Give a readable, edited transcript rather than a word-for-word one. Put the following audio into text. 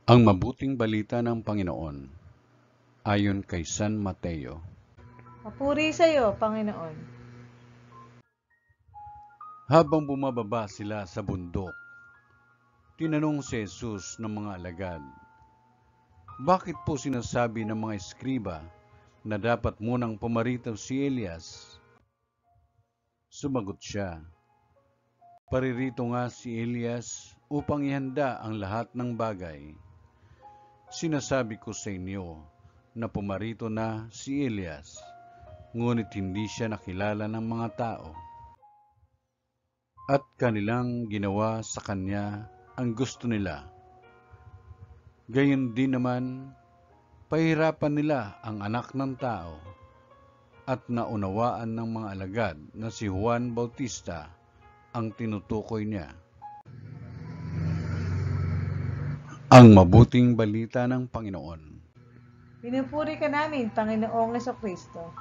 Ang mabuting balita ng Panginoon ayon kay San Mateo. Papuri sa iyo, Panginoon. Habang bumababa sila sa bundok, tinanong si Jesus ng mga alagad, "Bakit po sinasabi ng mga eskriba na dapat munang pumarito si Elias?" Sumagot siya, "Paririto nga si Elias upang ihanda ang lahat ng bagay. Sinasabi ko sa inyo na pumarito na si Elias, ngunit hindi siya nakilala ng mga tao. At kanilang ginawa sa kanya ang gusto nila. Gayon din naman, pahirapan nila ang anak ng tao." At naunawaan ng mga alagad na si Juan Bautista ang tinutukoy niya. Ang mabuting balita ng Panginoon. Pinupuri ka namin, Panginoong Kristo.